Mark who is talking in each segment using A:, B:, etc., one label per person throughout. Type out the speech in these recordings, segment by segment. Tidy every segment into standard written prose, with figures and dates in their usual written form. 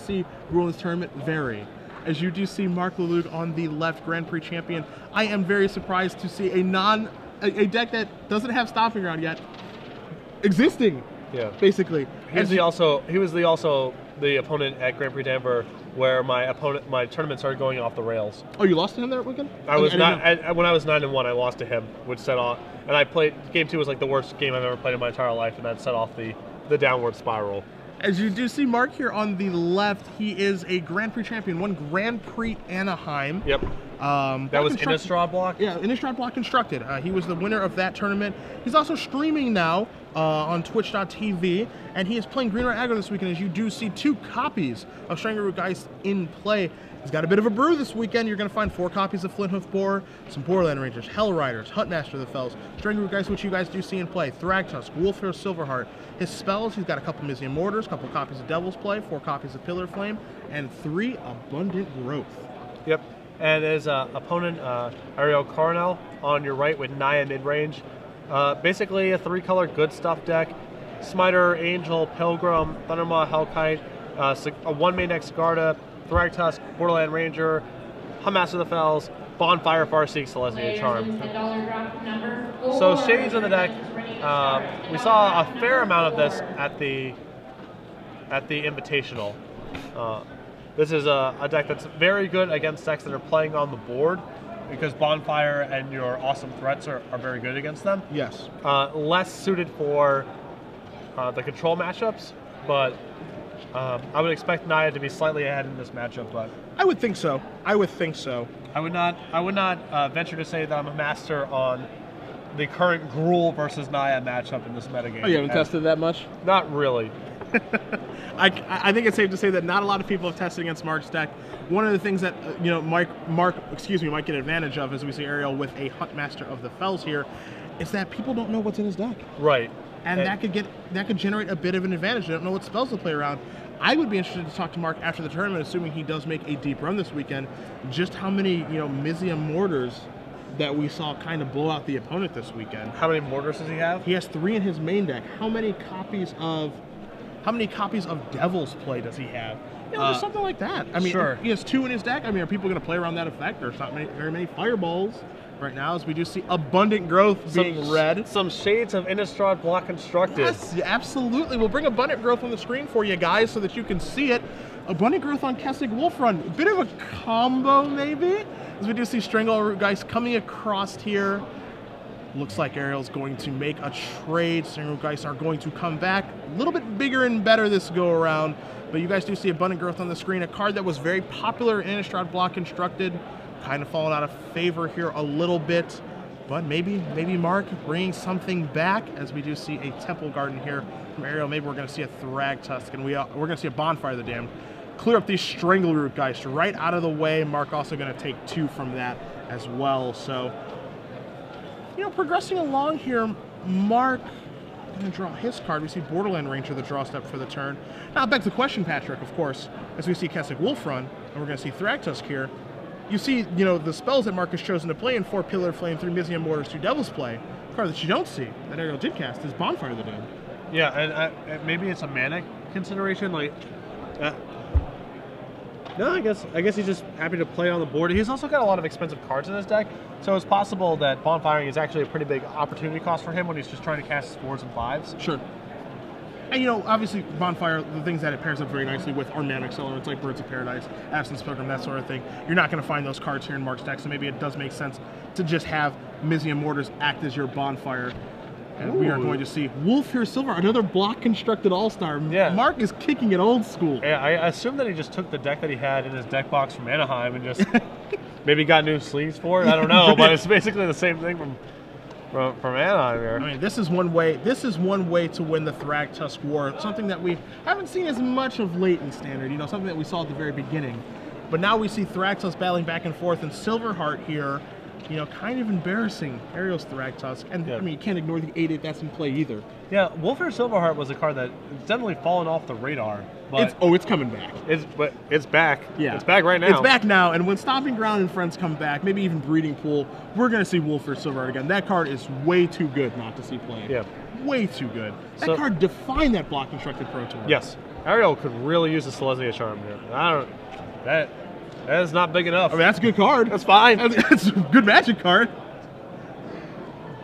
A: see rule in this tournament vary. As you do see Mark Lalangue on the left, Grand Prix champion, I am very surprised to see a deck that doesn't have Stomping Ground yet existing. Yeah, basically.
B: He was also the opponent at Grand Prix Denver, where my tournament started going off the rails.
A: Oh, you lost to him that weekend?
B: I was not when I was 9-1. I lost to him, which set off, and I played game 2 was like the worst game I've ever played in my entire life, and that set off the downward spiral.
A: As you do see Mark here on the left, he is a Grand Prix champion, won Grand Prix Anaheim.
B: Yep. That was Innistrad block?
A: Yeah, Innistrad block constructed. He was the winner of that tournament. He's also streaming now on twitch.tv, and he is playing Green Red Aggro this weekend. As you do see 2 copies of Strangler Geist in play. He's got a bit of a brew this weekend. You're going to find 4 copies of Flinthoof Boar, some Borderland Rangers, Hell Riders, Huntmaster of the Fells, Strangler Geist, which you guys do see in play, Thragtusk, Wolfhair, Silverheart. His spells, he's got a couple Mizium Mortars, a couple copies of Devil's Play, 4 copies of Pillar Flame, and 3 Abundant Growth.
B: Yep. And his opponent, Ariel Coronel, on your right with Naya mid-range. Basically a 3-color good stuff deck. Smiter, Angel, Pilgrim, Thundermaw, Hellkite, a 1-main Exgarda, Thragtusk, Borderland Ranger, Huntmaster of the Fells, Bonfire, Farseek, Celestia Charm. So shades of the deck. We saw a fair amount of this at the Invitational. This is a deck that's very good against decks that are playing on the board, because Bonfire and your awesome threats are very good against them.
A: Yes.
B: Less suited for the control matchups, but I would expect Naya to be slightly ahead in this matchup. But
A: I would think so. I would think so.
B: I would not venture to say that I'm a master on the current Gruul versus Naya matchup in this metagame.
A: Oh, you haven't tested that much?
B: Not really.
A: I think it's safe to say that not a lot of people have tested against Mark's deck. One of the things that Mark might get advantage of, as we see Ariel with a Huntmaster of the Fells here, is that people don't know what's in his deck.
B: Right.
A: And that could generate a bit of an advantage. They don't know what spells to play around. I would be interested to talk to Mark after the tournament, assuming he does make a deep run this weekend, just how many Mizium Mortars that we saw kind of blow out the opponent this weekend.
B: How many Mortars does he have?
A: He has 3 in his main deck. How many copies of Devil's Play does he have? Just something like that. I mean,
B: sure.
A: He has 2 in his deck. I mean, are people going to play around that effect? There's not very many Fireballs right now, as we do see Abundant Growth being read.
B: Some shades of Innistrad block constructed.
A: Yes, absolutely. We'll bring Abundant Growth on the screen for you guys so that you can see it. Abundant Growth on Kessig Wolfrun. A bit of a combo, maybe, as we do see Strangler Geist coming across here. Looks like Ariel's going to make a trade. Strangler Geist are going to come back. A little bit bigger and better this go around. But you guys do see Abundant Growth on the screen. A card that was very popular in Innistrad block constructed. Kind of fallen out of favor here a little bit. But maybe Mark bringing something back, as we do see a Temple Garden here from Ariel. Maybe we're going to see a Thragtusk, and we're going to see a Bonfire of the Damned. Clear up these Strangler Geist right out of the way. Mark also going to take 2 from that as well. So, progressing along here, Mark going to draw his card. We see Borderland Ranger, the draw step for the turn. Now, back to the question, Patrick, of course, as we see Kessig Wolfrun, and we're going to see Thragtusk here. You see, the spells that Mark has chosen to play in 4 Pillar Flame, 3 Mizium Mortars, 2 Devil's Play. The card that you don't see, that Ariel did cast, is Bonfire of the Damned.
B: Yeah, and maybe it's a mana consideration, like... No, I guess he's just happy to play on the board. He's also got a lot of expensive cards in his deck, so it's possible that Bonfiring is actually a pretty big opportunity cost for him when he's just trying to cast 4s and 5s.
A: Sure. And obviously Bonfire, the things that it pairs up very nicely with are mana accelerants like Birds of Paradise, Absence Pilgrim, that sort of thing. You're not going to find those cards here in Mark's deck, so maybe it does make sense to just have Mizium Mortars act as your Bonfire. And we are going to see Wolfhair Silver, another block constructed all-star.
B: Yeah.
A: Mark is kicking it old school.
B: Yeah, I assume that he just took the deck that he had in his deck box from Anaheim and just maybe got new sleeves for it. I don't know, but it's basically the same thing from Anaheim here.
A: I mean, this is one way to win the Thragtusk War. Something that we haven't seen as much of late in Standard. Something that we saw at the very beginning. But now we see Thragtusk battling back and forth, and Silverheart here, kind of embarrassing Ariel's Thragtusk. And, I mean, you can't ignore the 8/8 that's in play either.
B: Yeah, Wolfhair Silverheart was a card that definitely fallen off the radar. But
A: it's coming back.
B: It's back. Yeah. It's back right now.
A: It's back now, and when Stomping Ground and Friends come back, maybe even Breeding Pool, we're going to see Wolfhair Silverheart again. That card is way too good not to see played.
B: Yeah.
A: Way too good. That card defined that block constructed Pro Tour.
B: Yes. Ariel could really use a Selesnya Charm here. I don't. That is not big enough.
A: I mean, that's a good card.
B: That's fine.
A: That's a good Magic card.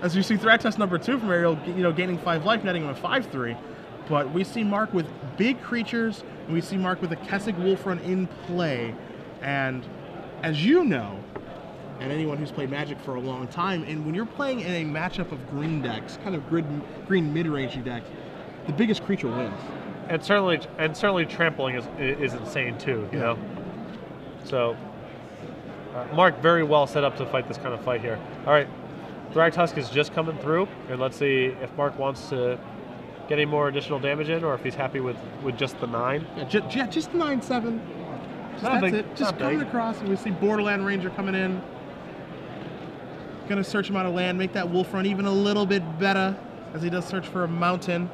A: As you see, Thragtusk number 2 from Ariel, gaining 5 life, netting him a 5/3. But we see Mark with big creatures, and we see Mark with a Kessig Wolfrun in play. And as you know, and anyone who's played Magic for a long time, and when you're playing in a matchup of green decks, kind of green mid-rangey decks, the biggest creature wins.
B: And certainly trampling is insane too, you know. So Mark very well set up to fight this kind of fight here. All right, Thragtusk is just coming through, and let's see if Mark wants to get any more additional damage in, or if he's happy with just the 9.
A: Yeah, just 9/7. That's it. Just coming across, and we see Borderland Ranger coming in. Gonna search him out of land, make that Wolfrun even a little bit better as he does search for a mountain.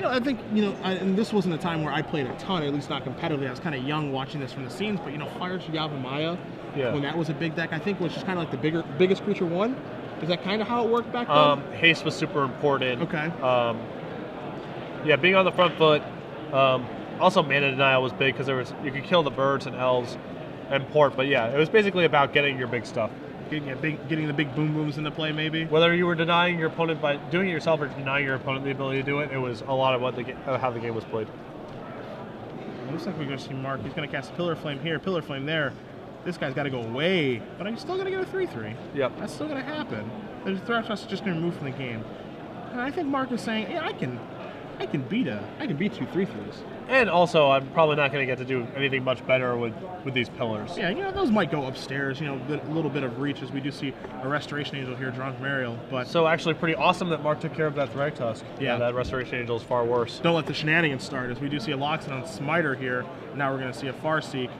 A: I think, and this wasn't a time where I played a ton, at least not competitively. I was kind of young watching this from the scenes, but, Fire to Yavimaya, when that was a big deck, I think was just kind of like the biggest creature won. Is that kind of how it worked back then?
B: Haste was super important.
A: Okay.
B: Yeah, being on the front foot. Also, Mana Denial was big because you could kill the birds and elves and port, but yeah, it was basically about getting your big stuff.
A: Getting the big boom booms into play, maybe.
B: Whether you were denying your opponent by doing it yourself or denying your opponent the ability to do it, it was a lot of how the game was played.
A: It looks like we're going to see Mark. He's going to cast Pillar Flame here, Pillar Flame there. This guy's got to go away, but I'm still going to get a 3/3.
B: Yep.
A: That's still going to happen. The Thragtusk is just going to remove from the game. And I think Mark is saying, yeah, I can beat 2 3/3s.
B: And also, I'm probably not going to get to do anything much better with these pillars.
A: Yeah, those might go upstairs. A little bit of reach as we do see a Restoration Angel here drawn from Ariel. But
B: so actually, pretty awesome that Mark took care of that Thragtusk.
A: Yeah,
B: that Restoration Angel is far worse.
A: Don't let the shenanigans start. As we do see a Loxodon Smiter here. Now we're going to see a Farseek.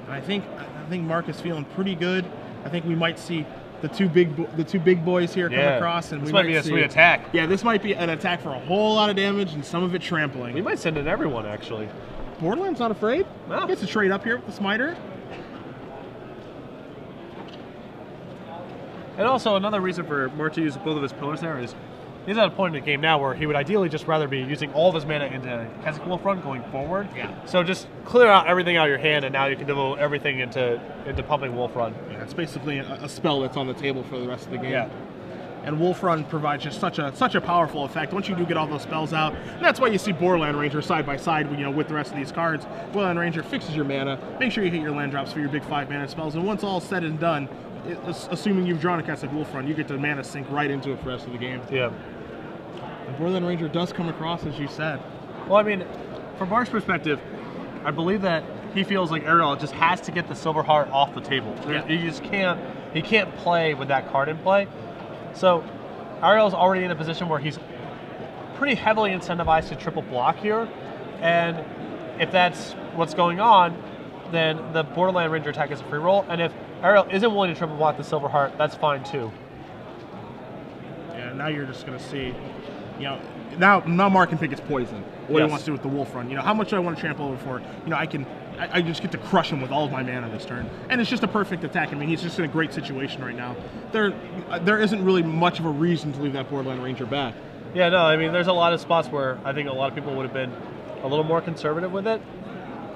A: And I think Mark is feeling pretty good. I think we might see the two big boys here come across, and
B: this might be a sweet attack.
A: Yeah, this might be an attack for a whole lot of damage, and some of it trampling.
B: We might send in everyone, actually.
A: Borderland's not afraid.
B: No.
A: He gets to trade up here with the Smiter.
B: And also, another reason for Mark to use both of his pillars there is he's at a point in the game now where he would ideally just rather be using all of his mana into Kessig Wolfrun going forward.
A: Yeah.
B: So just clear out everything out of your hand, and now you can devote everything into pumping Wolfrun.
A: Yeah, it's basically a spell that's on the table for the rest of the game.
B: Yeah.
A: And Wolfrun provides just such a powerful effect once you do get all those spells out. And that's why you see Borderland Ranger side by side, with the rest of these cards. Borderland Ranger fixes your mana. Make sure you hit your land drops for your big 5-mana spells. And once all said and done, assuming you've drawn a Kessig Wolfrun, you get the mana sink right into it for the rest of the game.
B: Yeah.
A: And Borderland Ranger does come across, as you said.
B: Well, I mean, from Mark's perspective, I believe that he feels like Ariel just has to get the Silver Heart off the table.
A: Yeah.
B: He can't play with that card in play. So Ariel's already in a position where he's pretty heavily incentivized to triple block here. And if that's what's going on, then the Borderland Ranger attack is a free roll. And if Ariel isn't willing to triple block the Silver Heart, that's fine too.
A: Yeah, now you're just going to see, now Mark can pick his poison. What he wants to do with the Wolfrun. How much do I want to trample over for? I just get to crush him with all of my mana this turn. And it's just a perfect attack. I mean, he's just in a great situation right now. There isn't really much of a reason to leave that Borderland Ranger back.
B: Yeah, no, I mean, there's a lot of spots where I think a lot of people would have been a little more conservative with it.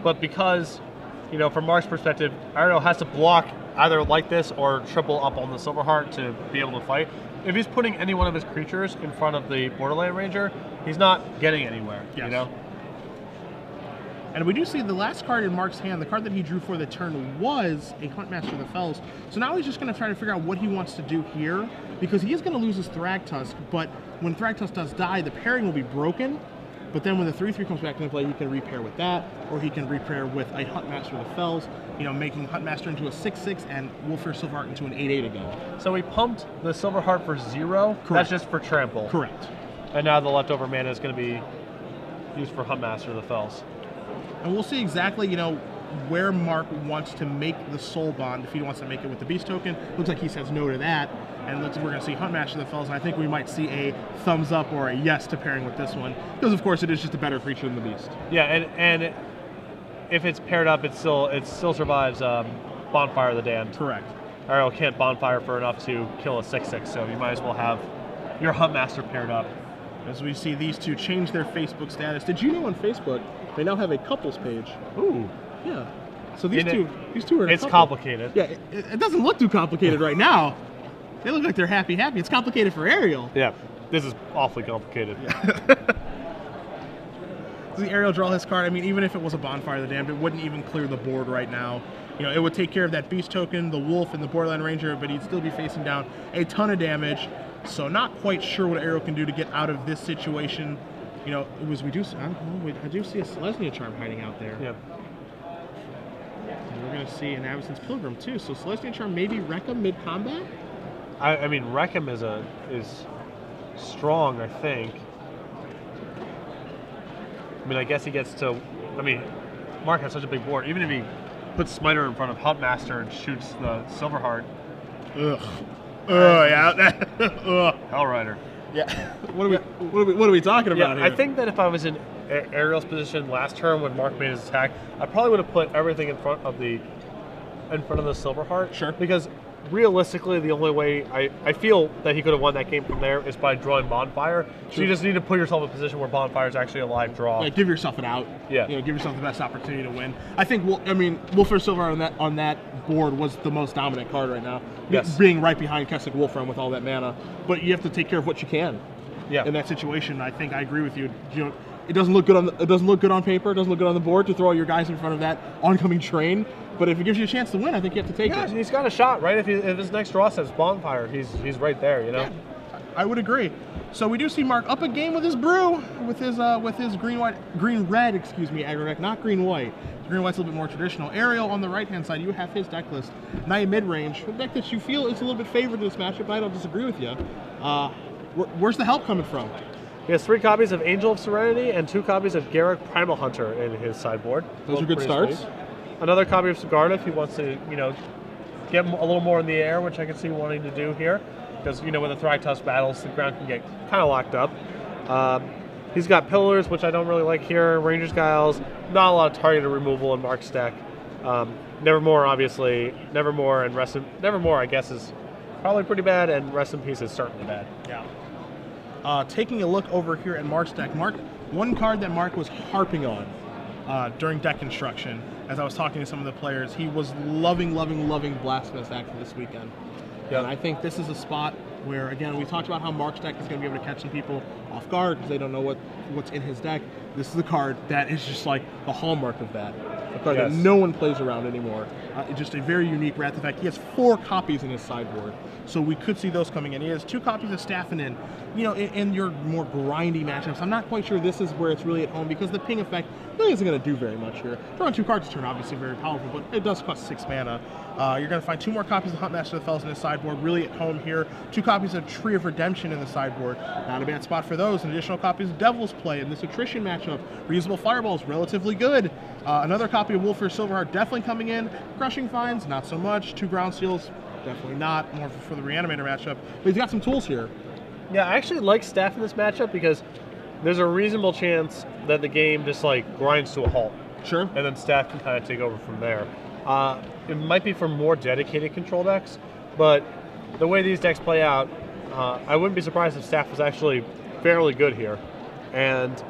B: But because, from Mark's perspective, Ariel has to block either like this or triple up on the Silver Heart to be able to fight. If he's putting any one of his creatures in front of the Borderland Ranger, he's not getting anywhere,
A: And we do see the last card in Mark's hand, the card that he drew for the turn, was a Huntmaster of the Fells. So now he's just going to try to figure out what he wants to do here, because he is going to lose his Thragtusk, but when Thragtusk does die, the pairing will be broken. But then when the 3/3 comes back into play, he can repair with that, or he can repair with a Huntmaster of the Fells, making Huntmaster into a 6/6 and Wolfir Silver Heart into an 8/8 again.
B: So we pumped the Silver Heart for 0.
A: Correct.
B: That's just for trample.
A: Correct.
B: And now the leftover mana is going to be used for Huntmaster of the Fells.
A: And we'll see exactly, where Mark wants to make the Soul Bond. If he wants to make it with the Beast token, looks like he says no to that. And we're going to see Huntmaster of the Fells, and I think we might see a thumbs up or a yes to pairing with this one, because of course it is just a better creature than the Beast.
B: Yeah, and if it's paired up, it still survives Bonfire of the Damned.
A: Correct.
B: Ariel can't Bonfire for enough to kill a 6/6, so you might as well have your Huntmaster paired up.
A: As we see these two change their Facebook status. Did you know on Facebook they now have a couples page?
B: Ooh.
A: Yeah. So these two are in a
B: It's
A: couple.
B: complicated.
A: Yeah, it doesn't look too complicated right now. They look like they're happy. It's complicated for Ariel.
B: Yeah. This is awfully complicated.
A: So the Ariel draw his card. I mean, even if it was a Bonfire of the Damned, it wouldn't even clear the board right now. You know, it would take care of that Beast token, the Wolf, and the Borderland Ranger, but he'd still be facing down a ton of damage. So not quite sure what Ariel can do to get out of this situation. You know, I do see a Selesnya Charm hiding out there.
B: Yeah.
A: And we're going to see an Absence Pilgrim too. So Selesnya Charm maybe Rekka mid-combat?
B: I mean, Reckham is strong, I think. I mean, I guess he gets to... I mean, Mark has such a big board. Even if he puts Smiter in front of Huntmaster and shoots the Silverheart.
A: Ugh. Yeah. Ugh.
B: Hellrider.
A: Yeah. What are we talking about here?
B: I think that if I was in Ariel's position last turn when Mark made his attack, I probably would have put everything in front of the Silverheart.
A: Sure.
B: Because realistically, the only way I feel that he could have won that game from there is by drawing Bonfire.
A: Sure.
B: So you just need to put yourself in a position where Bonfire is actually a live draw.
A: Like, give yourself an out.
B: Yeah.
A: You know, give yourself the best opportunity to win. I think Wolfram Silver on that board was the most dominant card right now.
B: Yes.
A: Being right behind Kessig Wolfram with all that mana. But you have to take care of what you can.
B: Yeah.
A: In that situation, I think I agree with you. You know, it doesn't look good on paper. It doesn't look good on the board to throw all your guys in front of that oncoming train. But if it gives you a chance to win, I think you have to take it.
B: He's got a shot, right? If his next draw says Bonfire, he's right there, you know?
A: Yeah, I would agree. So we do see Mark up a game with his brew, with his green-red, excuse me, aggro deck, not green-white. Green-white's a little bit more traditional. Ariel on the right-hand side, you have his deck list. Naya mid-range, a deck that you feel is a little bit favored in this matchup, but I don't disagree with you. Where's the help coming from?
B: He has 3 copies of Angel of Serenity and 2 copies of Garrick Primal Hunter in his sideboard.
A: Those are good starts.
B: Sweet. Another copy of Sigarda if he wants to, you know, get a little more in the air, which I can see wanting to do here. Because, you know, with the Thragtusk battles, the ground can get kind of locked up. He's got Pillars, which I don't really like here. Ranger's Guiles, not a lot of targeted removal in Mark's deck. Nevermore, obviously. Nevermore, and Nevermore, I guess, is probably pretty bad, and Rest in Peace is certainly bad.
A: Yeah. Taking a look over here at Mark's deck, one card that Mark was harping on during deck construction, as I was talking to some of the players, he was loving Blasphemous after this weekend. Yeah. And I think this is a spot where, again, we talked about how Mark's deck is going to be able to catch some people off guard because they don't know what's in his deck. This is a card that is just like the hallmark of that. A card that no one plays around anymore. Just a very unique Wrath effect. He has 4 copies in his sideboard, so we could see those coming in. He has 2 copies of Staffin' in. You know, in your more grindy matchups, I'm not quite sure this is where it's really at home because the ping effect really isn't going to do very much here. Drawing 2 cards a turn, obviously very powerful, but it does cost 6 mana. You're going to find 2 more copies of Huntmaster of the Fells in his sideboard, really at home here. 2 copies of Tree of Redemption in the sideboard. Not a bad spot for those. And additional copies of Devil's Play in this attrition matchup. Reusable Fireball is relatively good. Another copy of Wolf or Silverheart definitely coming in. Crushing Fines, not so much. 2 Ground Seals, definitely not. More for the Reanimator matchup. But he's got some tools here.
B: Yeah, I actually like Staff in this matchup because there's a reasonable chance that the game just like grinds to a halt.
A: Sure.
B: And then Staff can kind of take over from there. It might be for more dedicated control decks, but the way these decks play out, I wouldn't be surprised if Staff was actually fairly good here. And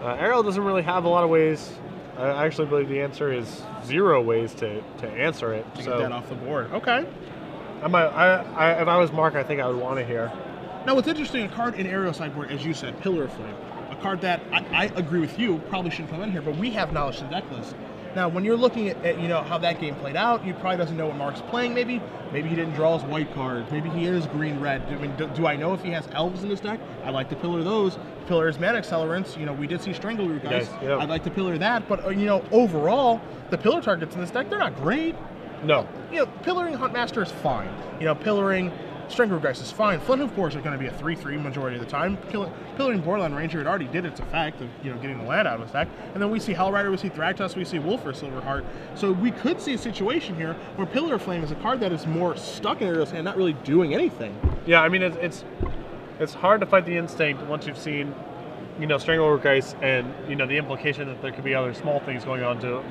B: Ariel doesn't really have a lot of ways. I actually believe the answer is 0 ways to answer it.
A: To get that off the board. Okay.
B: If I was Mark, I think I would want it here.
A: Now, what's interesting, a card in Ariel sideboard, as you said, Pillar of Flame. A card that I agree with you probably shouldn't come in here, but we have knowledge to the deck list. Now, when you're looking at you know how that game played out, you probably doesn't know what Mark's playing. Maybe he didn't draw his white cards. Maybe he is green-red. I mean, do I know if he has elves in his deck? I like to pillar those. Pillar his mana accelerants. You know, we did see Strangleroot, guys.
B: Yes, yeah.
A: I'd like to pillar that, but you know, overall, the pillar targets in this deck, they're not great.
B: No.
A: You know, pillaring Huntmaster is fine. You know, pillaring Strangleroot Geist is fine. Flinthoof Boars are going to be a 3/3 majority of the time. Pillaring Borderland Ranger, it already did its effect of, you know, getting the land out of his deck. And then we see Hellrider, we see Thragtusk, we see Wolf or Silverheart. So we could see a situation here where Pillar of Flame is a card that is more stuck in Ariel's hand, not really doing anything.
B: Yeah, I mean, it's hard to fight the instinct once you've seen, you know, Strangleroot Geist and, you know, the implication that there could be other small things going on to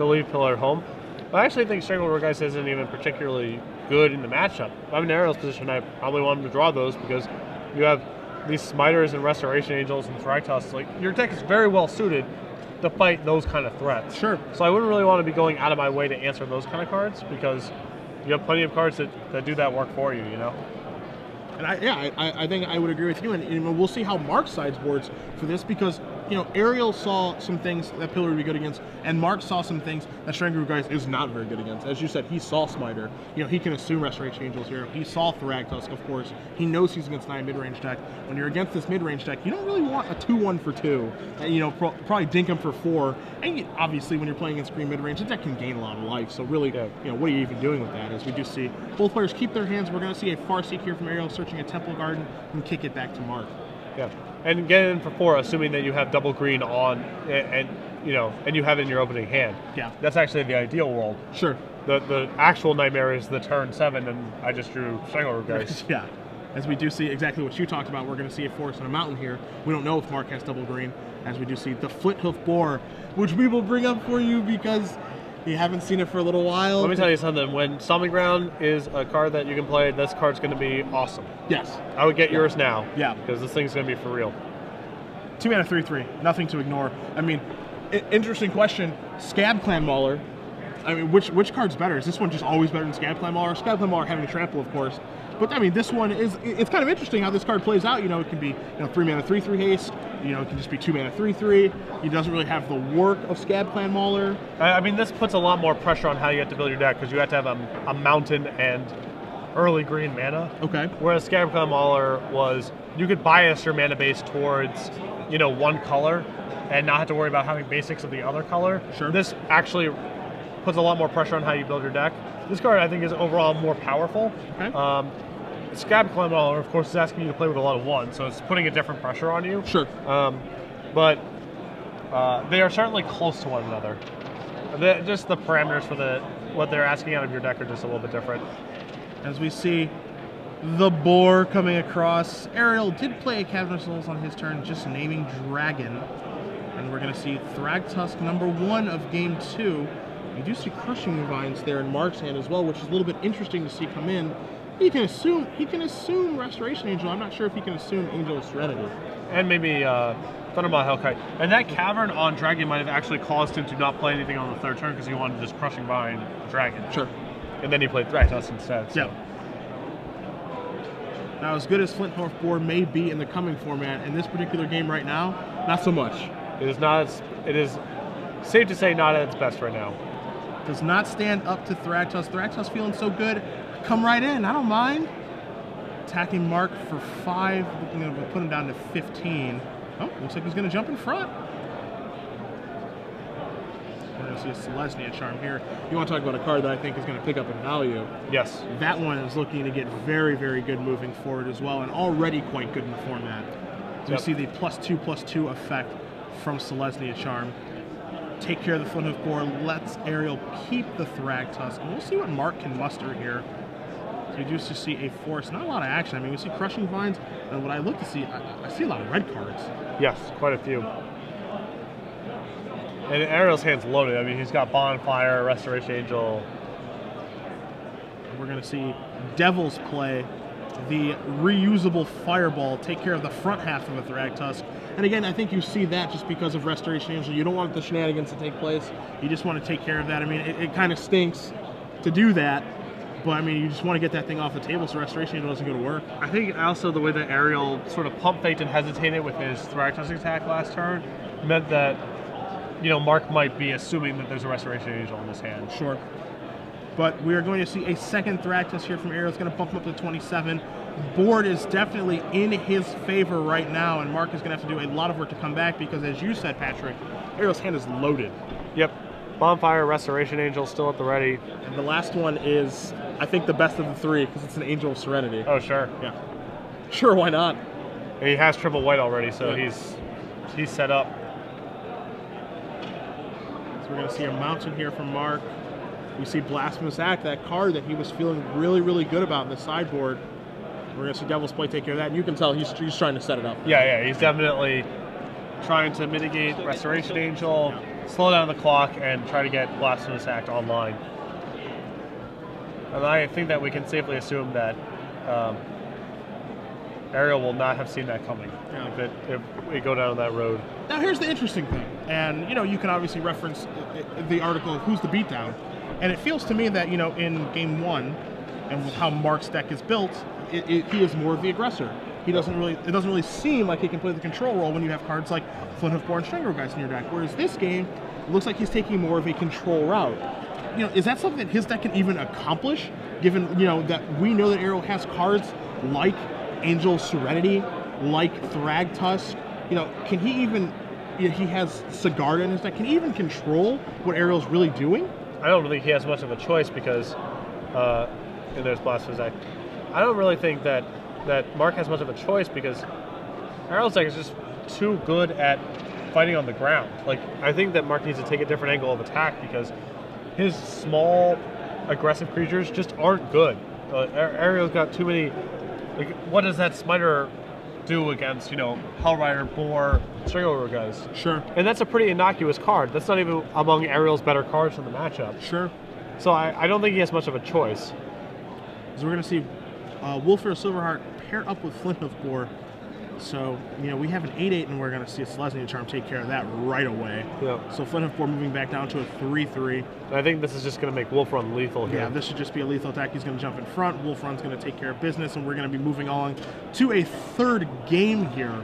B: leave Pillar at home. I actually think Strangleroot Geist isn't even particularly good in the matchup. If I'm in Ariel's position, I probably want him to draw those because you have these Smiters and Restoration Angels and Thragtusks, like, your deck is very well suited to fight those kind of threats.
A: Sure.
B: So I wouldn't really want to be going out of my way to answer those kind of cards, because you have plenty of cards that do that work for you, you know?
A: And I think I would agree with you, and we'll see how Mark sideboards for this, because Ariel saw some things that Pillar would be good against, and Mark saw some things that Strangler Guys is not very good against. As you said, he saw Smiter. He can assume Restoration Angels here. He saw Thragtusk, of course. He knows he's against 9 mid-range deck. When you're against this mid-range deck, you don't really want a 2-1 for 2. Probably dink him for 4. And obviously, when you're playing against green mid-range, the deck can gain a lot of life. So really, what are you even doing with that? As we do see both players keep their hands. We're going to see a Farseek here from Ariel searching a Temple Garden and kick it back to Mark.
B: Yeah, and get in for 4, assuming that you have double green on, and you have it in your opening hand.
A: Yeah,
B: that's actually the ideal world.
A: Sure.
B: The actual nightmare is the turn 7, and I just drew Strangler Guys.
A: Yeah, as we do see exactly what you talked about. We're going to see a forest and a mountain here. We don't know if Mark has double green. As we do see the Flinthoof Boar, which we will bring up for you because you haven't seen it for a little while.
B: Let me tell you something. When Stomping Ground is a card that you can play, this card's going to be awesome.
A: Yes.
B: I would get yours now.
A: Yeah.
B: Because this thing's going to be for real.
A: 2 mana 3/3. Nothing to ignore. I mean, interesting question. Scab Clan Mauler. I mean, which card's better? Is this one just always better than Scab Clan Mauler? Scab Clan Mauler having a trample, of course. But I mean, this one it's kind of interesting how this card plays out. It can be 3 mana 3/3 haste. It can just be 2 mana 3/3. It doesn't really have the work of Scab Clan Mauler.
B: I mean, this puts a lot more pressure on how you have to build your deck, because you have to have a mountain and early green mana.
A: Okay.
B: Whereas Scab Clan Mauler was, you could bias your mana base towards one color and not have to worry about having basics of the other color.
A: Sure.
B: This actually puts a lot more pressure on how you build your deck. This card, I think, is overall more powerful.
A: Okay.
B: Scab Clan Mauler, of course, is asking you to play with a lot of 1, so it's putting a different pressure on you.
A: Sure.
B: But they are certainly close to one another. Just the parameters for what they're asking out of your deck are just a little bit different.
A: As we see the boar coming across, Ariel did play a Cavern of Souls on his turn, just naming Dragon. And we're going to see Thragtusk #1 of Game 2. You do see Crushing Vines there in Mark's hand as well, which is a little bit interesting to see come in. He can assume Restoration Angel. I'm not sure if he can assume Angel of Serenity.
B: And maybe Thundermaw Hellkite. And that Cavern on Dragon might have actually caused him to not play anything on the 3rd turn, because he wanted to just Crushing Vine Dragon.
A: Sure.
B: And then he played Thragtusk instead. So.
A: Yeah. Now, as good as Flinthoof Boar may be in the coming format, in this particular game right now, not so much.
B: It is safe to say not at its best right now.
A: Does not stand up to Thragtusk. Thragtusk feeling so good. Come right in, I don't mind. Attacking Mark for 5, looking to put him down to 15. Oh, looks like he's going to jump in front. We're going to see a Selesnya Charm here. You want to talk about a card that I think is going to pick up in value.
B: Yes.
A: That one is looking to get very, very good moving forward as well, and already quite good in the format. So you see the +2/+2 effect from Selesnya Charm. Take care of the Flinthoof Boar, lets Ariel keep the Thragtusk, and we'll see what Mark can muster here. So we do see a force, not a lot of action. I mean, we see Crushing Vines, and what I look to see, I see a lot of red cards.
B: Yes, quite a few. And Ariel's hand's loaded. I mean, he's got Bonfire, Restoration Angel.
A: We're going to see Devils play the reusable Fireball, take care of the front half of a Thragtusk. And again, I think you see that just because of Restoration Angel. You don't want the shenanigans to take place. You just want to take care of that. I mean, it kind of stinks to do that, but I mean, you just want to get that thing off the table so Restoration Angel doesn't go to work.
B: I think also the way that Ariel sort of pump faked and hesitated with his Thragtusk attack last turn meant that, Mark might be assuming that there's a Restoration Angel in his hand.
A: Sure. But we are going to see a second Thragtusk here from Ariel. It's going to bump him up to 27. Board is definitely in his favor right now, and Mark is going to have to do a lot of work to come back because, as you said, Patrick, Ariel's hand is loaded.
B: Yep. Bonfire, Restoration Angel still at the ready.
A: And the last one is, I think, the best of the 3 because it's an Angel of Serenity.
B: Oh, sure.
A: Yeah. Sure, why not?
B: He has triple white already, so
A: yeah.
B: he's set up.
A: So we're going to see a mountain here from Mark. We see Blasphemous Act, that card that he was feeling really, really good about in the sideboard. We're going to see Devil's Play take care of that, and you can tell he's trying to set it up.
B: Yeah, he's definitely trying to mitigate Restoration Angel, slow down the clock, and try to get Blasphemous Act online. And I think that we can safely assume that Ariel will not have seen that coming.
A: Yeah.
B: If we go down that road.
A: Now here's the interesting thing, and you can obviously reference the article of Who's the Beatdown, and it feels to me that in game 1, and with how Mark's deck is built, he is more of the aggressor. It doesn't really seem like he can play the control role when you have cards like Flinthoofbore and Strangler guys in your deck. Whereas this game, it looks like he's taking more of a control route. Is that something that his deck can even accomplish? Given that we know that Ariel has cards like Angel Serenity, like Thragtusk. Can he even? He has Sigarda in his deck. Can he even control what Ariel's really doing?
B: I don't think he has much of a choice because, and there's Blasphemous Act. I don't really think that Mark has much of a choice because Ariel's deck is just too good at fighting on the ground. Like, I think that Mark needs to take a different angle of attack because his small, aggressive creatures just aren't good. Ariel's got too many. Like, what does that Smiter do against, Hellrider, Boar, Strangler guys? Sure. And that's a pretty innocuous card. That's not even among Ariel's better cards in the matchup.
A: Sure.
B: So I don't think he has much of a choice.
A: So we're going to see Wolfir Silverheart pair up with Flinthoofbore. So, we have an 8/8, and we're going to see a Selesnya Charm take care of that right away.
B: Yeah.
A: So Flinthoofbore moving back down to a 3/3.
B: I think this is just going to make Wolfrun lethal here.
A: Yeah, this should just be a lethal attack. He's going to jump in front. Wolfrun's going to take care of business, and we're going to be moving on to a third game here.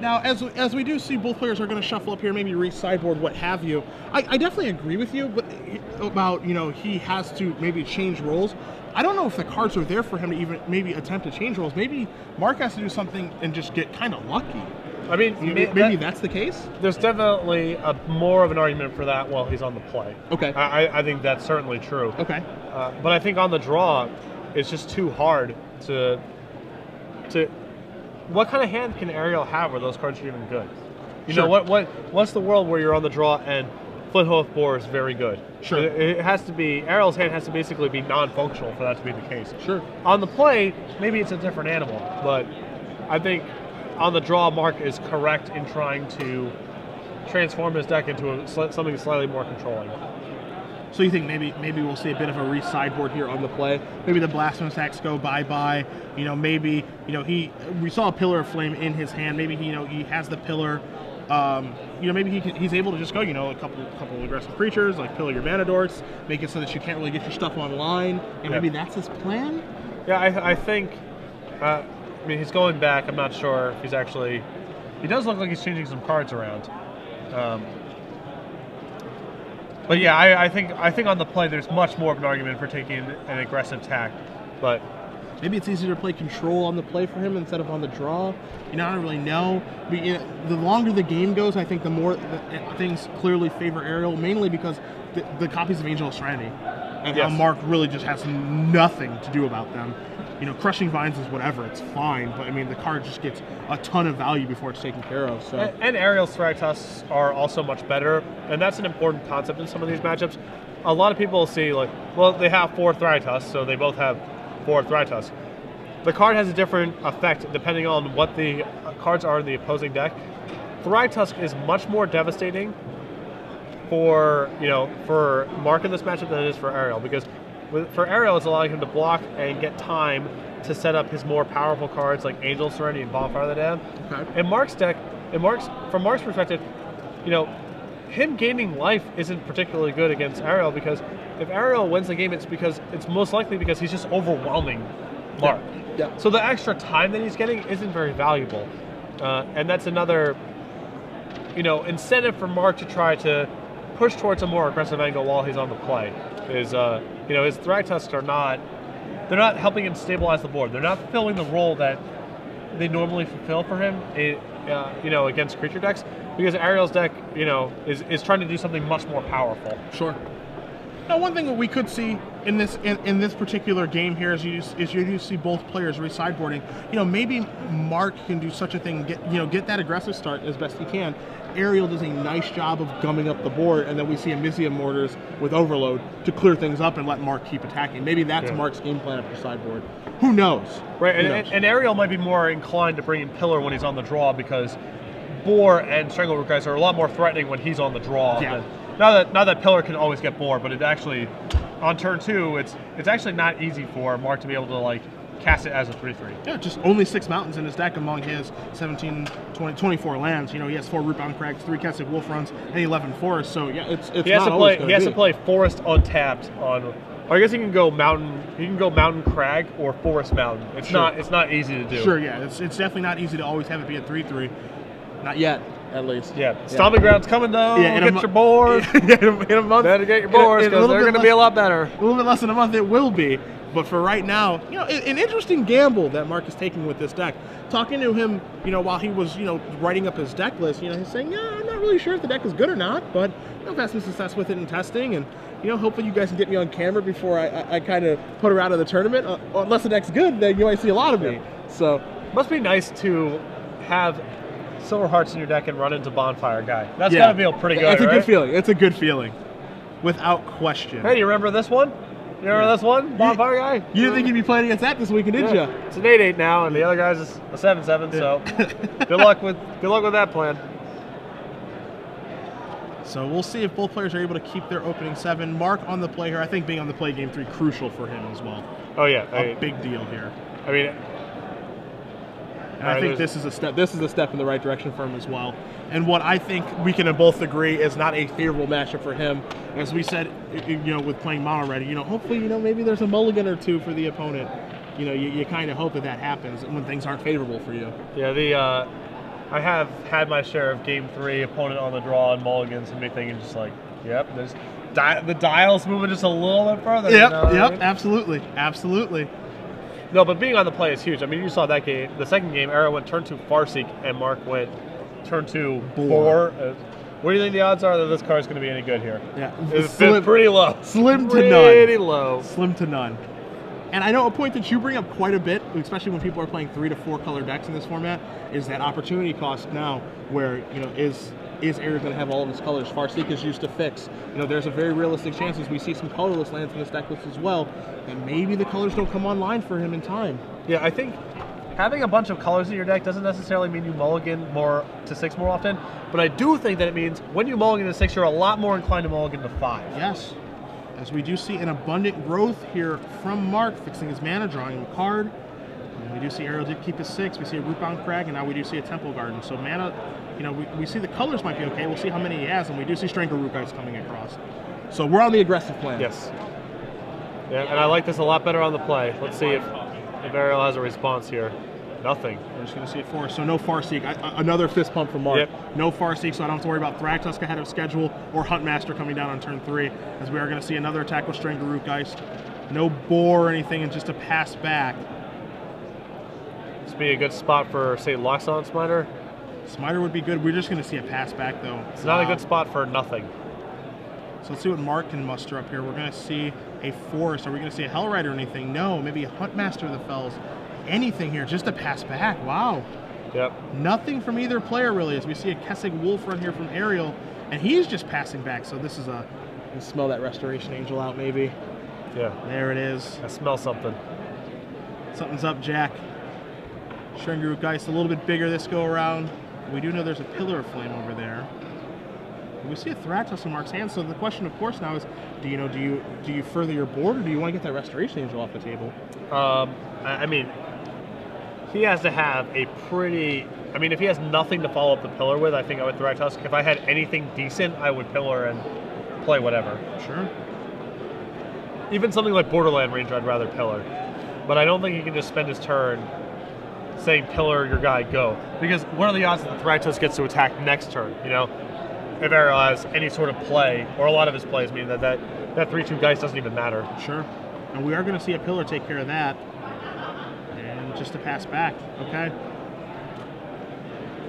A: Now, as we do see, both players are going to shuffle up here, maybe re-sideboard, what have you. I definitely agree with you about, he has to maybe change roles. I don't know if the cards are there for him to even maybe attempt to change roles. Maybe Mark has to do something and just get kind of lucky.
B: I mean,
A: maybe that's the case?
B: There's definitely more of an argument for that while he's on the play.
A: Okay.
B: I think that's certainly true.
A: Okay.
B: But I think on the draw, it's just too hard to what kind of hand can Ariel have where those cards are even good? What's the world where you're on the draw and Flinthoofbore is very good?
A: Sure.
B: It has to be, Ariel's hand has to basically be non-functional for that to be the case.
A: Sure.
B: On the play, maybe it's a different animal, but I think on the draw, Mark is correct in trying to transform his deck into something slightly more controlling.
A: So you think maybe we'll see a bit of a re-sideboard here on the play? Maybe the Blasphemous Acts go bye-bye. Maybe we saw a Pillar of Flame in his hand. Maybe he has the Pillar. Maybe he's able to just go, a couple of aggressive creatures, like Pillar your Mana Dorks, make it so that you can't really get your stuff online, and maybe that's his plan?
B: Yeah, I think, he's going back. I'm not sure if he's actually, he does look like he's changing some cards around. But yeah, I think on the play there's much more of an argument for taking an aggressive tack, but
A: maybe it's easier to play control on the play for him instead of on the draw. I don't really know. But, the longer the game goes, I think the more things clearly favor Ariel, mainly because the copies of Angel Serenity and how Mark really just has nothing to do about them. Crushing Vines is whatever, it's fine, but the card just gets a ton of value before it's taken care of. So.
B: And Ariel's Thragtusks are also much better, and that's an important concept in some of these matchups. A lot of people see, they have 4 Thragtusks, so they both have 4 Thragtusks. The card has a different effect depending on what the cards are in the opposing deck. Thragtusk is much more devastating for Mark in this matchup than it is for Ariel, because for Ariel, it's allowing him to block and get time to set up his more powerful cards like Angel Serenity and Bonfire of the Dead. Okay. In Mark's deck, from Mark's perspective, him gaining life isn't particularly good against Ariel, because if Ariel wins the game, it's most likely because he's just overwhelming Mark. Yeah. So the extra time that he's getting isn't very valuable, and that's another incentive for Mark to try to push towards a more aggressive angle while he's on the play. His Thragtusks are not helping him stabilize the board. They're not fulfilling the role that they normally fulfill for him, against creature decks, because Ariel's deck, is trying to do something much more powerful.
A: Sure. Now, one thing that we could see in this particular game here is you see both players re-sideboarding. Maybe Mark can do such a thing, get that aggressive start as best he can. Ariel does a nice job of gumming up the board, and then we see Amizium Mortars with Overload to clear things up and let Mark keep attacking. Maybe that's Mark's game plan after sideboard. Who knows?
B: Right, and Ariel might be more inclined to bring in Pillar when he's on the draw, because Boar and Strangleroot guys are a lot more threatening when he's on the draw.
A: Yeah.
B: Not that Pillar can always get Boar, but it actually, on turn 2, it's actually not easy for Mark to be able to cast it as a 3/3.
A: Yeah, just only 6 mountains in his deck among his 17, 20, 24 lands. You know, he has 4 Rootbound Crags, 3 Keswick Wolf Runs, and 11 forests. So yeah, it's
B: he has
A: not
B: to
A: always
B: play. He has to play forest untapped on. Or I guess he can go mountain. He can go mountain crag or forest mountain. It's not. It's not easy to do.
A: Sure, yeah, it's definitely not easy to always have it be a 3/3. Not yet, at least.
B: Yeah, Stomping Ground's coming though.
A: Yeah,
B: get your board.
A: in a month.
B: Better get your boards because they're going to be a lot better.
A: A little bit less than a month, it will be. But for right now, you know, an interesting gamble that Mark is taking with this deck. Talking to him, you know, while he was, you know, writing up his deck list, you know, he's saying, yeah, I'm not really sure if the deck is good or not, but you know, I've had some success with it in testing, and you know, hopefully you guys can get me on camera before I kind of put her out of the tournament. Unless the deck's good, then you might see a lot of me. So
B: must be nice to have Silver Hearts in your deck and run into Bonfire Guy. That's gotta feel pretty good.
A: It's a
B: right?
A: good feeling. It's a good feeling, without question.
B: Hey, you remember this one? You remember this one? Bonfire Guy?
A: You didn't think you'd be playing against that this weekend, did you?
B: It's an 8/8 now, and the other guy's is a 7/7. So good luck with that plan.
A: So we'll see if both players are able to keep their opening 7. Mark on the play here. I think being on the play game 3 crucial for him as well.
B: Oh yeah,
A: A big deal here.
B: I mean,
A: and I think this is a step. This is a step in the right direction for him as well. And what I think we can both agree is not a favorable matchup for him. As we said, you know, with playing mono ready, you know, hopefully, you know, maybe there's a mulligan or 2 for the opponent. You know, you kind of hope that happens when things aren't favorable for you.
B: Yeah, I have had my share of Game 3 opponent on the draw and mulligans and me thinking just like, yep, there's the dial's moving just a little bit further.
A: Yep,
B: you know what I mean?
A: absolutely.
B: No, but being on the play is huge. I mean, you saw that game. The second game, Ariel went turn 2 Farseek and Mark went turn 2 Boar. What do you think the odds are that this card's going to be any good here?
A: Yeah,
B: it's pretty low.
A: Slim to none.
B: Pretty low.
A: Slim to none. And I know a point that you bring up quite a bit, especially when people are playing 3 to 4 color decks in this format, is that opportunity cost now, where, you know, is Ariel going to have all of his colors? Farseek is used to fix. You know, there's a very realistic chance as we see some colorless lands in this deck list as well, and maybe the colors don't come online for him in time.
B: Yeah, I think having a bunch of colors in your deck doesn't necessarily mean you mulligan to 6 more often, but I do think that it means when you mulligan to 6, you're a lot more inclined to mulligan to 5.
A: Yes. As we do see an abundant growth here from Mark, fixing his mana, drawing him a card. And we do see Ariel did keep his 6. We see a Rootbound Crag, and now we do see a Temple Garden. So mana, you know, we see the colors might be okay. We'll see how many he has, and we do see Strangleroot guys coming across. So we're on the aggressive plan.
B: Yes. Yeah, and I like this a lot better on the play. Let's see if Ariel has a response here. Nothing.
A: We're just going to see it for us. So no Farseek. Another fist pump from Mark.
B: Yep.
A: No Farseek, so I don't have to worry about Thragtusk ahead of schedule or Huntmaster coming down on turn 3, as we are going to see another attack with Strangleroot Geist. No Boar or anything, and just a pass back.
B: This would be a good spot for, say, Loxodon Smiter.
A: Smiter would be good. We're just going to see a pass back, though.
B: It's not a good spot for nothing.
A: So let's see what Mark can muster up here. We're going to see a Forest. Are we going to see a Hellrider or anything? No. Maybe a Huntmaster of the Fells. Anything here, just a pass back. Wow.
B: Yep.
A: Nothing from either player, really, as we see a Keswick Wolf Run here from Ariel, and he's just passing back. So this is a, you can smell that Restoration Angel out, maybe.
B: Yeah.
A: There it is.
B: I smell something.
A: Something's up, Jack. Strangleroot Geist a little bit bigger this go around. We do know there's a Pillar of Flame over there. We see a Thragtusk in Mark's hand, so the question, of course, now is, do you further your board, or do you want to get that Restoration Angel off the table?
B: I mean, he has to have a pretty... I mean, if he has nothing to follow up the Pillar with, I think I would Thragtusk. If I had anything decent, I would Pillar and play whatever.
A: Sure.
B: Even something like Borderland Ranger, I'd rather Pillar. But I don't think he can just spend his turn saying Pillar your guy, go. Because what are the odds that the Thragtusk gets to attack next turn, you know? If Ariel has any sort of play, or a lot of his plays, meaning that 3/2 Geist doesn't even matter.
A: Sure. And we are going to see a Pillar take care of that. And just to pass back, okay?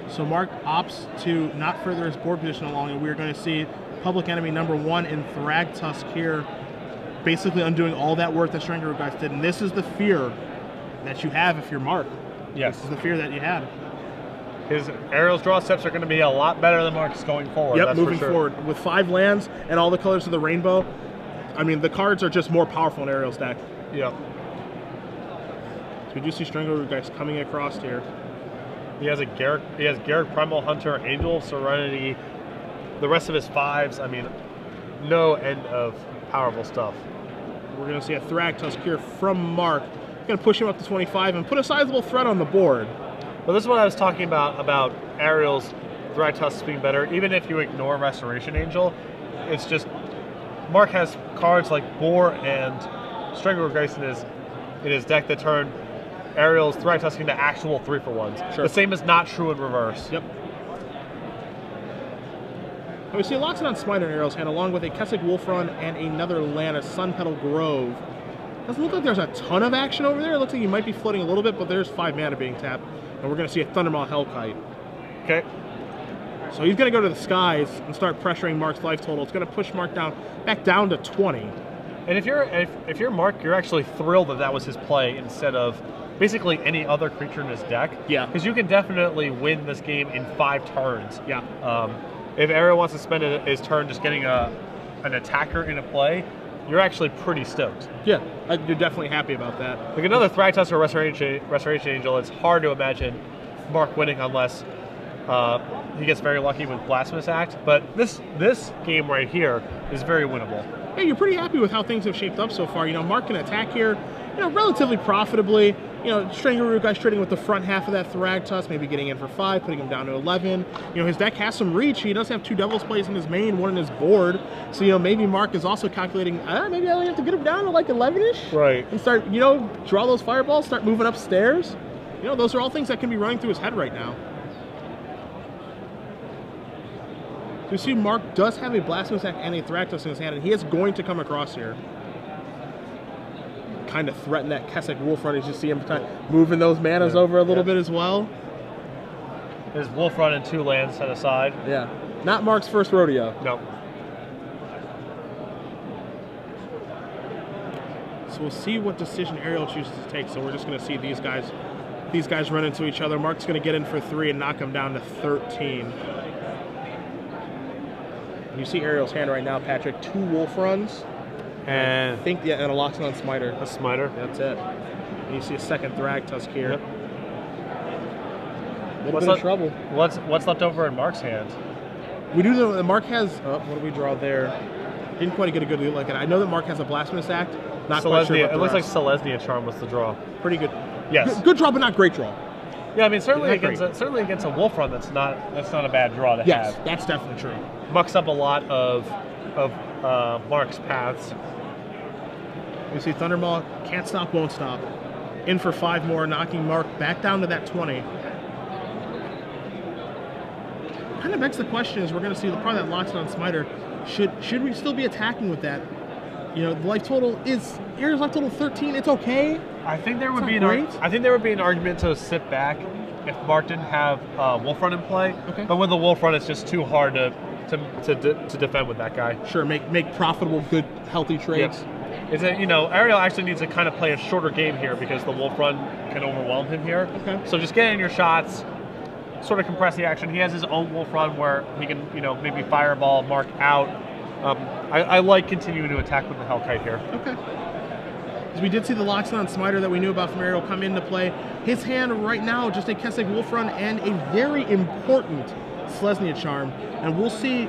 A: So Mark opts to not further his board position along, and we're going to see Public Enemy #1 in Thragtusk here, basically undoing all that work that Strangleroot Geist did. And this is the fear that you have if you're Mark.
B: Yes.
A: This is the fear that you had.
B: His Ariel's draw steps are going to be a lot better than Mark's going forward.
A: Yep,
B: that's
A: moving
B: for sure.
A: forward. With 5 lands and all the colors of the rainbow, I mean, the cards are just more powerful in Ariel's deck.
B: Yep.
A: So we do see Strangleroot Geist coming across here.
B: He has Garruk Primal Hunter, Angel of Serenity, the rest of his 5s. I mean, no end of powerful stuff.
A: We're going to see a Thragtusk here from Mark. Going to push him up to 25 and put a sizable threat on the board.
B: Well, this is what I was talking about Ariel's Thragtusk being better. Even if you ignore Restoration Angel, it's just Mark has cards like Boar and Stranglegeist in his deck that turn Ariel's Thragtusk into actual 3-for-1s.
A: Sure.
B: The same is not true in reverse.
A: Yep. And we see Loxodon Smiter in Ariel's hand, along with a Kessig Wolfrun and another land, a Sunpetal Grove. Doesn't look like there's a ton of action over there. It looks like he might be floating a little bit, but there's 5 mana being tapped. And we're going to see a Thundermaw Hellkite.
B: Okay.
A: So he's going to go to the skies and start pressuring Mark's life total. It's going to push Mark back down to 20.
B: And if you're Mark, you're actually thrilled that was his play instead of basically any other creature in his deck.
A: Yeah.
B: Because you can definitely win this game in 5 turns.
A: Yeah.
B: If Ariel wants to spend his turn just getting an attacker into play, you're actually pretty stoked.
A: Yeah, you're definitely happy about that.
B: Like another Thragtusk or Restoration Angel, it's hard to imagine Mark winning unless he gets very lucky with Blasphemous Act. But this game right here is very winnable.
A: Yeah, you're pretty happy with how things have shaped up so far. You know, Mark can attack here, relatively profitably. Stranglegeist trading with the front half of that Thragtusk, maybe getting in for 5, putting him down to 11. His deck has some reach. He does have 2 Devil's Plays in his main, 1 in his board. So, maybe Mark is also calculating, maybe I only have to get him down to like 11-ish.
B: Right.
A: And start, draw those fireballs, start moving upstairs. Those are all things that can be running through his head right now. So you see Mark does have a Blasphemous Act and a Thragtusk in his hand, and he is going to come across here. Kind of threaten that Kessig Wolfrun as you see him kind of moving those manas over a little bit as well.
B: His Wolfrun and 2 lands set aside.
A: Yeah. Not Mark's first rodeo.
B: No.
A: So we'll see what decision Ariel chooses to take. So we're just going to see these guys run into each other. Mark's going to get in for 3 and knock him down to 13. You see Ariel's hand right now, Patrick. 2 Wolfruns.
B: And
A: I think, and a Loxodon Smiter.
B: A Smiter.
A: That's it. And you see a second Thragtusk here.
B: Yep.
A: What's in trouble.
B: What's left over in Mark's hand?
A: We do know that Mark has. What do we draw there? Didn't quite get a good look at it. I know that Mark has a Blasphemous Act. Not quite sure.
B: It looks like Selesnya Charm was the draw.
A: Pretty good.
B: Yes.
A: Good draw, but not great draw.
B: Yeah, I mean certainly against a Wolfrun, that's not a bad draw to have.
A: Yes, that's definitely true.
B: Mucks up a lot of Mark's paths.
A: You see Thundermaw can't stop, won't stop. In for 5 more, knocking Mark back down to that 20. Kind of begs the question is we're going to see probably that Loxodon Smiter. Should we still be attacking with that? The life total is Ariel's life total 13. It's okay.
B: I think there would be an argument to sit back if Mark didn't have Wolfrun in play.
A: Okay.
B: But with the Wolfrun, it's just too hard to defend with that guy.
A: Sure, make profitable, good, healthy trades.
B: Yep. Ariel actually needs to kind of play a shorter game here because the Wolfrun can overwhelm him here.
A: Okay.
B: So just get in your shots, sort of compress the action. He has his own Wolfrun where he can, maybe fireball Mark out. I like continuing to attack with the Hellkite here.
A: Okay. Because we did see the Loxodon Smiter that we knew about from Ariel come into play. His hand right now, just a Kessig Wolfrun and a very important Selesnya Charm. And we'll see,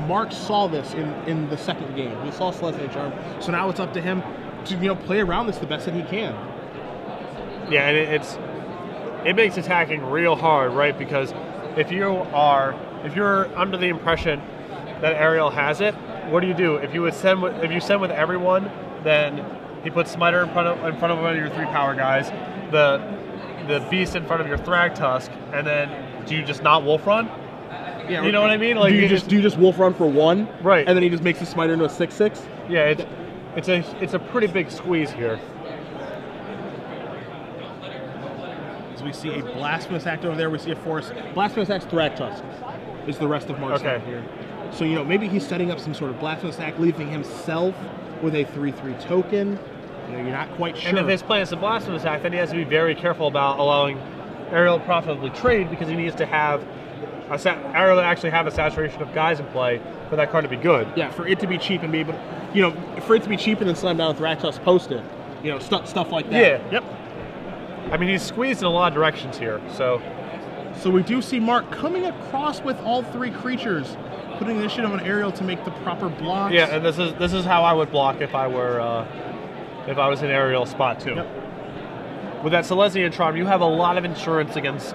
A: Mark saw this in the second game. He saw Selesnya Charm. So now it's up to him to, play around this the best that he can.
B: Yeah, and it makes attacking real hard, right? Because if you're under the impression that Ariel has it, what do? If you send with everyone, then he puts Smiter in front of one of your 3 power guys, the Beast in front of your Thragtusk, and then do you just not Wolfrun?
A: Yeah,
B: you know what I mean? Like
A: do you just Wolfrun for 1?
B: Right.
A: And then he just makes the Smiter into a 6/6?
B: Yeah, it's a pretty big squeeze here.
A: So we see a Blasphemous Act over there. We see a Force. Blasphemous Act Thragtusk is the rest of Mark's hand here. So, maybe he's setting up some sort of Blasphemous Act, leaving himself with a 3/3 token. You're not quite sure.
B: And if his plan is a Blasphemous Act, then he has to be very careful about allowing Ariel to profitably trade because he needs to have Ariel to actually have a saturation of guys in play for that card to be good.
A: Yeah, for it to be cheap and be able to, for it to be cheap and then slam down with Thragtusk, post it. Stuff like that.
B: Yeah. Yep. I mean, he's squeezed in a lot of directions here, so.
A: So we do see Mark coming across with all 3 creatures, putting initiative on Ariel to make the proper blocks.
B: Yeah, and this is how I would block if I was in Ariel's spot too.
A: Yep.
B: with that Selesnya Charm, you have a lot of insurance against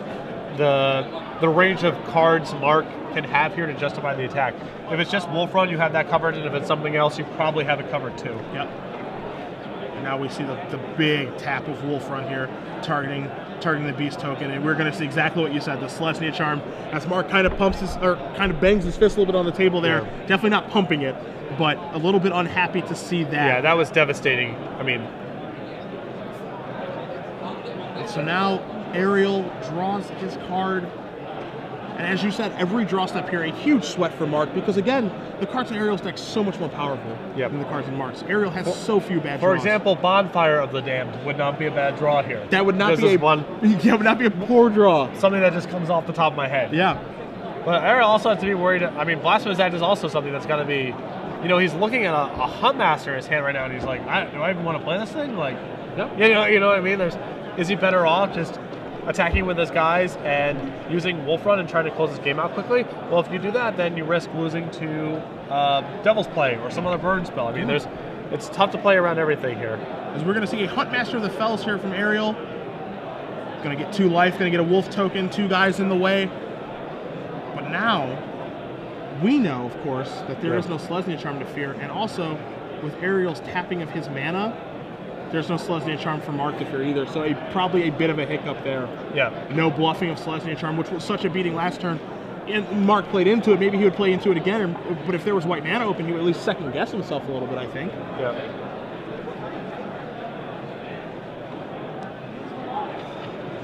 B: the range of cards Mark can have here to justify the attack. If it's just Wolf Run, you have that covered, and if it's something else, you probably have it covered too.
A: Yep. And now we see the big tap of Wolf Run here, targeting the Beast token, and we're going to see exactly what you said, the Selesnya Charm, as Mark kind of kind of bangs his fist a little bit on the table there. Yeah. Definitely not pumping it, but a little bit unhappy to see that.
B: Yeah, that was devastating. I mean,
A: and so now Ariel draws his card, and as you said, every draw step here, a huge sweat for Mark, because again, the cards in Ariel's deck so much more powerful than the cards in Mark's. Ariel has so few bad draws.
B: For example, Bonfire of the Damned would not be a bad draw here.
A: That would not be that would not be a poor draw.
B: Something that just comes off the top of my head.
A: Yeah.
B: But Ariel also has to be worried. I mean, Blasphemous Act is also something that's got to be, you know, he's looking at a Huntmaster in his hand right now, and he's like, do I even want to play this thing? Like, you know what I mean? Is he better off just attacking with his guys and using Wolf Run and trying to close his game out quickly? Well, if you do that, then you risk losing to Devil's Play or some other burn spell. I mean, it's tough to play around everything here.
A: As we're going to see a Huntmaster of the Fells here from Ariel. Going to get 2 life, going to get a Wolf token, 2 guys in the way. But now, we know, of course, that there is no Selesnya Charm to fear, and also, with Ariel's tapping of his mana, there's no Selesnya Charm for Mark to fear either, so probably a bit of a hiccup there.
B: Yeah.
A: No bluffing of Selesnya Charm, which was such a beating last turn. And Mark played into it. Maybe he would play into it again, but if there was white mana open, he would at least second guess himself a little bit, I think.
B: Yeah.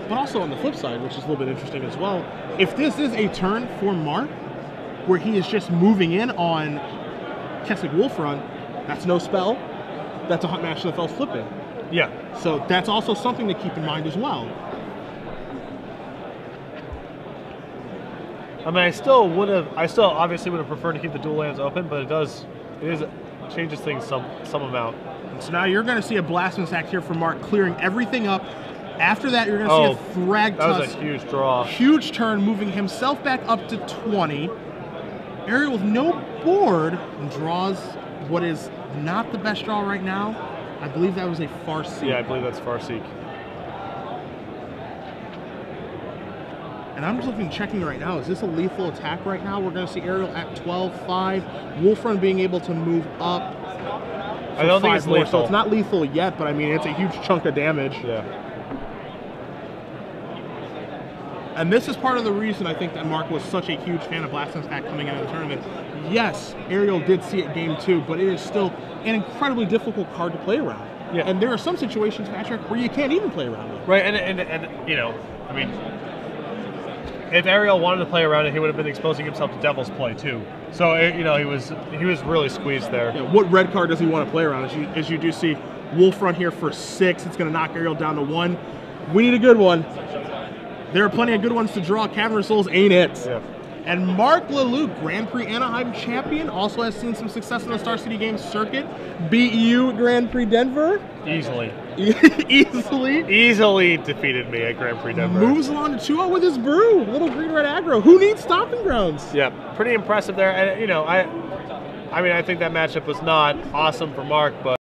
A: But also on the flip side, which is a little bit interesting as well, if this is a turn for Mark, where he is just moving in on Kessig Wolf Run, that's no spell. That's a Huntmaster of the Fells flipping.
B: Yeah.
A: So that's also something to keep in mind as well.
B: I mean, I still obviously would have preferred to keep the dual lands open, but it changes things some amount.
A: And so now you're going to see a Blasphemous Act here from Mark, clearing everything up. After that, you're going to see a Thragtusk.
B: That was a huge draw.
A: Huge turn, moving himself back up to 20. Ariel with no board and draws what is not the best draw right now. I believe that was a Farseek.
B: Yeah, I believe that's Farseek.
A: And I'm just checking right now. Is this a lethal attack right now? We're going to see Ariel at 12-5. Wolf Run being able to move up.
B: I don't think it's lethal.
A: So it's not lethal yet, but I mean, it's a huge chunk of damage.
B: Yeah.
A: And this is part of the reason I think that Mark was such a huge fan of Blasphemous Act coming out of the tournament. Yes, Ariel did see it game 2, but it is still an incredibly difficult card to play around.
B: Yeah.
A: And there are some situations, Patrick, where you can't even play around it.
B: Right, and you know, I mean, if Ariel wanted to play around it, he would have been exposing himself to Devil's Play too. So you know, he was really squeezed there.
A: Yeah, what red card does he want to play around? As you do see Wolf Run here for 6, it's going to knock Ariel down to 1. We need a good one. There are plenty of good ones to draw. Cavern of Souls ain't it.
B: Yeah.
A: And Mark Lalangue, Grand Prix Anaheim champion, also has seen some success in the Star City Games circuit. Beat you at Grand Prix Denver.
B: Easily.
A: Easily
B: defeated me at Grand Prix Denver.
A: Moves along to 2-0 with his brew. Little green-red aggro. Who needs stomping grounds?
B: Yeah, pretty impressive there. And, you know, I mean, I think that matchup was not awesome for Mark, but